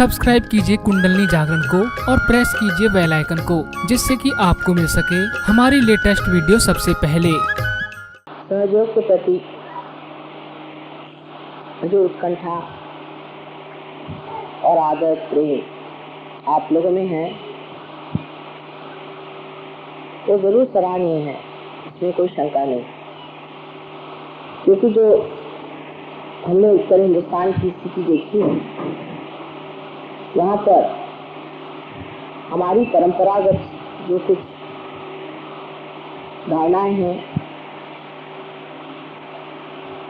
Subscribe कीजिए कुंडलनी जागरण को और प्रेस कीजिए बेल आइकन को, जिससे कि आपको मिल सके हमारी लेटेस्ट वीडियो सबसे पहले। सहयोग के प्रति जो उत्कंठा और आदर प्रेम आप लोगों में है वो जरूर सराहनीय है, इसमें कोई शंका नहीं। क्योंकि जो हमने उत्तर हिंदुस्तान की स्थिति देखी है, वहाँ पर हमारी परंपरागत जो कुछ धारणाएं हैं,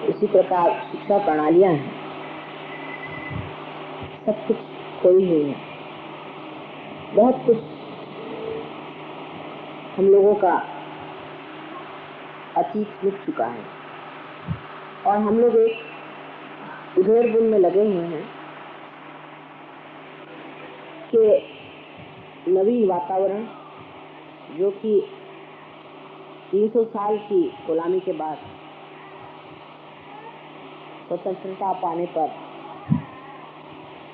उसी प्रकार शिक्षा प्रणालियां हैं, सब कुछ खोई हुई है। बहुत कुछ हम लोगों का अतीत मिट चुका है और हम लोग एक उधेड़-बुन में लगे हुए हैं कि नवीन वातावरण जो कि 300 साल की गुलामी के बाद स्वतंत्रता पाने पर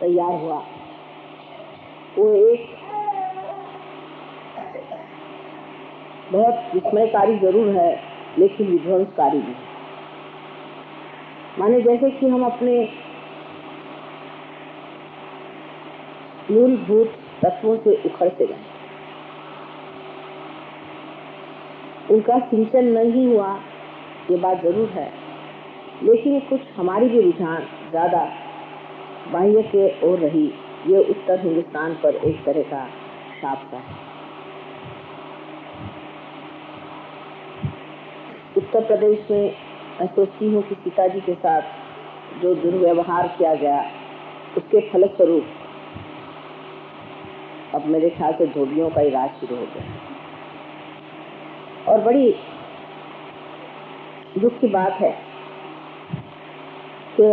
तैयार हुआ, वो एक बहुत विस्मयकारी जरूर है, लेकिन विध्वंसकारी भी। माने जैसे कि हम अपने मूलभूत तत्वों से उखड़ते गए, उनका सिंचन नहीं हुआ, ये बात जरूर है, लेकिन कुछ हमारी भी रुझान ज्यादा बाह्य के ओर रही। ये उत्तर हिंदुस्तान पर एक तरह का शाप सा है। उत्तर प्रदेश में मैं सोचती हूँ कि पिताजी के साथ जो दुर्व्यवहार किया गया, उसके फलस्वरूप अब मेरे ख्याल से धोबियों का इलाज शुरू हो गया। और बड़ी दुख की बात है कि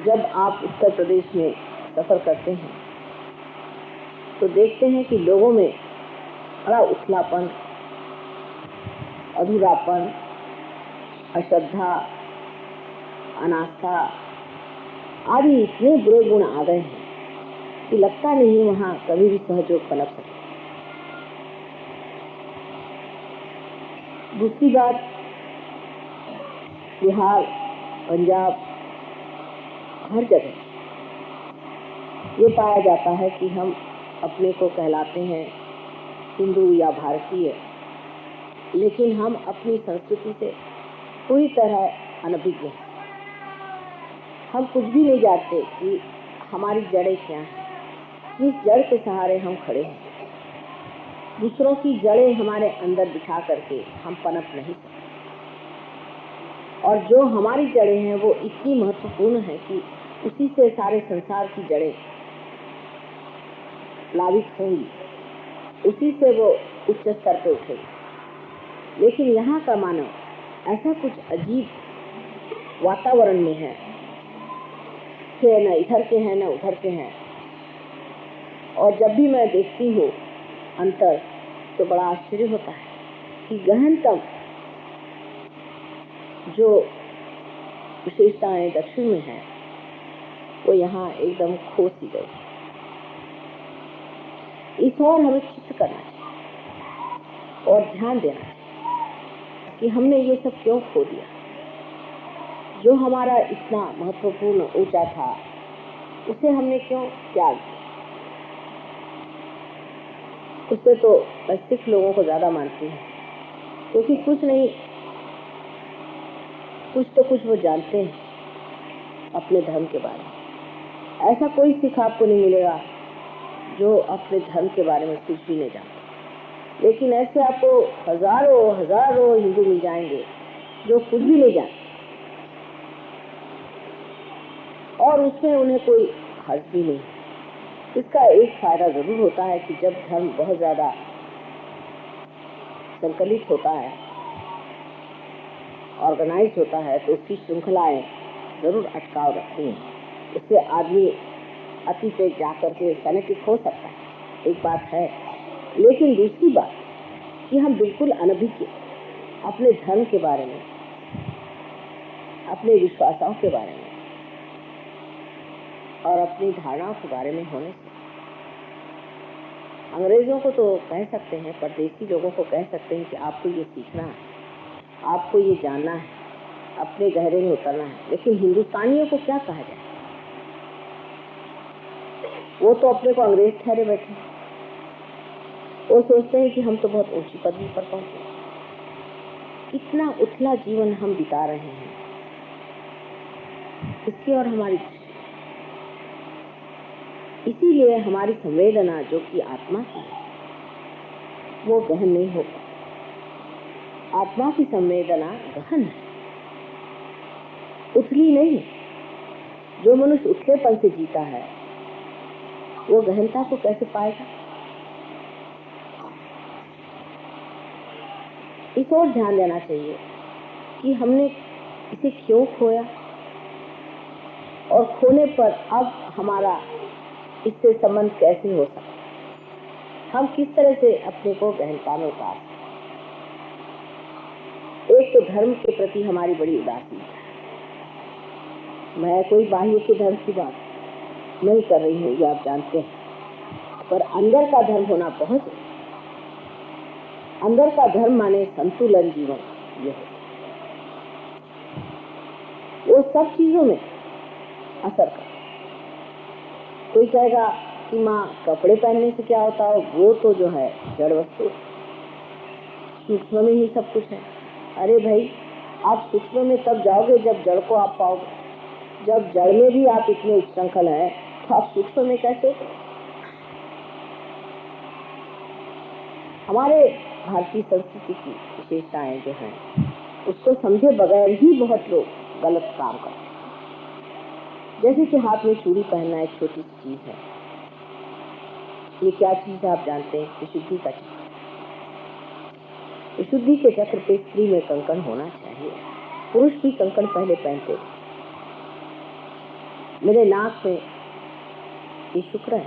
जब आप उत्तर प्रदेश में सफर करते हैं तो देखते हैं कि लोगों में बड़ा उथलापन, अधूरापन, अश्रद्धा, अनास्था आदि इतने बुरे गुण आ गए हैं कि लगता नहीं वहाँ कभी भी सहयोग पनप सके। दूसरी बात, बिहार, पंजाब, हर जगह ये पाया जाता है कि हम अपने को कहलाते हैं हिंदू या भारतीय, लेकिन हम अपनी संस्कृति से पूरी तरह अनभिज्ञ हैं। हम कुछ भी नहीं जानते कि हमारी जड़ें क्या हैं, किस जड़ के सहारे हम खड़े हैं। दूसरों की जड़ें हमारे अंदर बिठा करके हम पनप नहीं सकते, और जो हमारी जड़ें हैं वो इतनी महत्वपूर्ण है कि उसी से सारे संसार की जड़ें प्लावित होंगी, उसी से वो उच्च स्तर पे उठेगी। लेकिन यहाँ का मानव ऐसा कुछ अजीब वातावरण में है कि न इधर के हैं न उधर के हैं। और जब भी मैं देखती हूँ अंतर, तो बड़ा आश्चर्य होता है कि गहनतम जो विशेषताएं दक्षिण में हैं, वो यहाँ एकदम खो सी गई। इस और हमें चित्त करना चाहिए और ध्यान देना चाहिए कि हमने ये सब क्यों खो दिया। जो हमारा इतना महत्वपूर्ण ऊंचा था, उसे हमने क्यों त्याग दिया। उससे तो मैं सिख लोगों को ज्यादा मानती हूँ, क्योंकि कुछ नहीं, कुछ तो कुछ वो जानते हैं अपने धर्म के बारे में। ऐसा कोई सिख आपको नहीं मिलेगा जो अपने धर्म के बारे में कुछ भी नहीं जानता। लेकिन ऐसे आपको हजारों हजारों हिंदू मिल जाएंगे जो कुछ भी नहीं जानते, और उसमें उन्हें कोई हर्ज भी नहीं। इसका एक फायदा जरूर होता है कि जब धर्म बहुत ज्यादा संकलित होता है, ऑर्गेनाइज होता है, तो उसकी श्रृंखलाएं जरूर अटकाव रखती हैं। इससे आदमी अति पे जाकर के फैनेटिक हो सकता है, एक बात है। लेकिन दूसरी बात कि हम बिल्कुल अनभिज्ञ अपने धर्म के बारे में, अपने विश्वासों के बारे में, और अपनी धारणाओं के बारे में होने से। अंग्रेजों को तो कह सकते हैं, परदेसी लोगों को कह सकते हैं कि आपको ये सीखना है, आपको ये जानना है, अपने गहरे में उतरना है, लेकिन हिंदुस्तानियों को क्या कहा जाए? वो तो अपने को अंग्रेज ठहरे बैठे। वो सोचते हैं कि हम तो बहुत ऊंची पदवी पर पहुंचे। कितना उथला जीवन हम बिता रहे हैं, इसकी और हमारी, इसीलिए हमारी संवेदना जो कि आत्मा की है वो गहन नहीं हो पाती। आत्मा की संवेदना गहन है, उथली नहीं। जो मनुष्य उथलेपन से जीता है वो गहनता को कैसे पाएगा? इस ओर ध्यान देना चाहिए कि हमने इसे क्यों खोया और खोने पर अब हमारा इससे संबंध कैसे हो सकता, हम किस तरह से अपने को गहनता में उतार सकते। एक तो धर्म के प्रति हमारी बड़ी उदासीनता है। मैं कोई बाह्य के धर्म की बात नहीं कर रही हूँ, ये आप जानते हैं, पर अंदर का धर्म होना बहुत, अंदर का धर्म माने संतुलन जीवन। ये है वो सब चीजों में असर कर। कोई कहेगा कि माँ कपड़े पहनने से क्या होता है, वो तो जो है जड़ वस्तु, सूक्ष्म में ही सब कुछ है। अरे भाई, आप सूक्ष्म में तब जाओगे जब जड़ को आप पाओगे। जब जड़ में भी आप इतने उच्छृंखल हैं तो आप सूक्ष्म में कैसे? हमारे भारतीय संस्कृति की विशेषताएं जो हैं उसको समझे बगैर ही बहुत लोग गलत काम करते हैं। जैसे कि हाथ में चूड़ी पहनना एक छोटी सी चीज है। ये क्या चीज है आप जानते हैं? विशुद्धि का चक्र। विशुद्धि के चक्र पे स्त्री में कंकण होना चाहिए। पुरुष भी कंकण पहले पहनते। मेरे नाक में ये शुक्र है,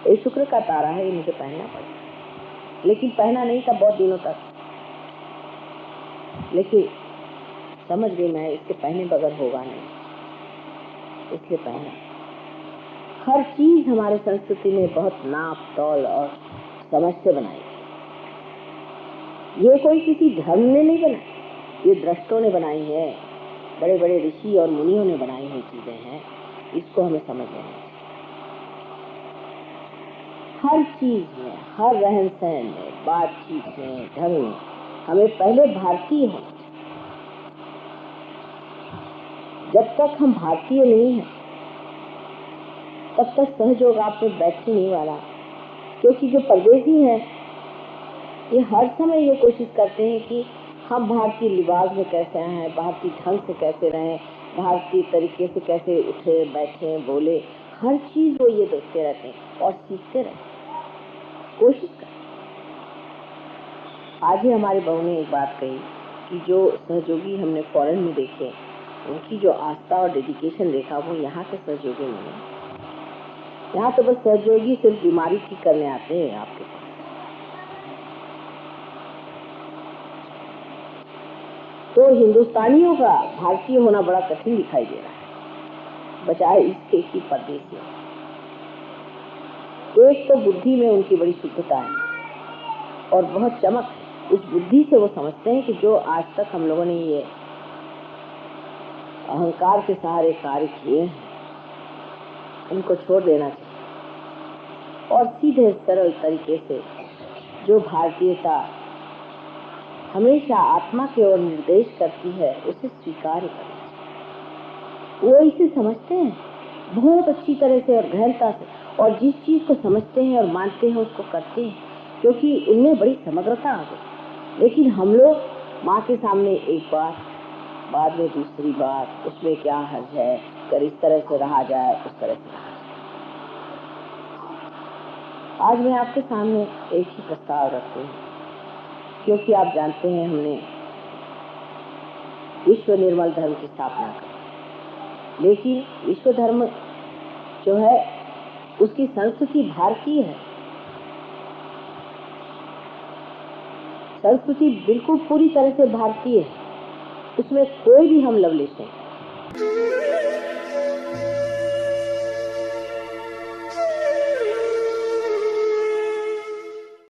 ये शुक्र का तारा है, ये मुझे पहनना पड़ेगा, लेकिन पहना नहीं था बहुत दिनों तक। लेकिन समझ गई मैं इसके पहने बगैर होगा नहीं, इसलिए पहना। हर चीज हमारे संस्कृति में बहुत नाप तौल और समझ से बनाई। ये कोई किसी धर्म ने नहीं बनाई, ये दृष्टों ने बनाई है, बड़े बड़े ऋषि और मुनियों ने बनाई हुई चीजें हैं। इसको हमें समझ लेना चाहिए। हर चीज में, हर रहन सहन में, बातचीत में, ढंग में हमें पहले भारतीय हो। जब तक हम भारतीय नहीं हैं तब तक सहयोग आप में बैठने नहीं वाला। क्योंकि जो परदेशी हैं ये हर समय ये कोशिश करते हैं कि हम भारतीय लिबास में कैसे आए, भारतीय ढंग से कैसे रहें, भारतीय तरीके से कैसे उठे बैठे बोले, हर चीज वो ये देखते रहते हैं और सीखते रहते हैं, कोशिश कर। आज ही हमारी बहू ने एक बात कही कि जो सहयोगी हमने फॉरेन में देखे, उनकी जो आस्था और डेडिकेशन देखा वो यहाँ के सहयोगी नहीं। यहाँ तो बस सहयोगी सिर्फ बीमारी ठीक करने आते हैं आपके पास। तो हिंदुस्तानियों का भारतीय होना बड़ा कठिन दिखाई दे रहा है, बजाय इसके कि परदेशी। एक तो बुद्धि में उनकी बड़ी शुद्धता है और बहुत चमक है। उस बुद्धि से वो समझते हैं कि जो आज तक हम लोगों ने ये अहंकार के सहारे कार्य किए हैं उनको छोड़ देना चाहिए और सीधे सरल तरीके से जो भारतीयता हमेशा आत्मा की ओर निर्देश करती है उसे स्वीकार करना। वो इसे समझते हैं बहुत अच्छी तरह से और गहनता से, और जिस चीज को समझते हैं और मानते हैं उसको करते हैं, क्योंकि उनमें बड़ी समग्रता आ गई। लेकिन हम लोग माँ के सामने एक बात, बाद में दूसरी बात, उसमें क्या हर्ज है, अगर इस तरह से रहा जाए उस तरह से रहा जाए। आज मैं आपके सामने एक ही प्रस्ताव रखती हूँ, क्योंकि आप जानते हैं हमने विश्व निर्मल धर्म की स्थापना की, लेकिन विश्व धर्म जो है उसकी संस्कृति भारतीय है। संस्कृति बिल्कुल पूरी तरह से भारतीय है, उसमें कोई भी हम लवलेश नहीं।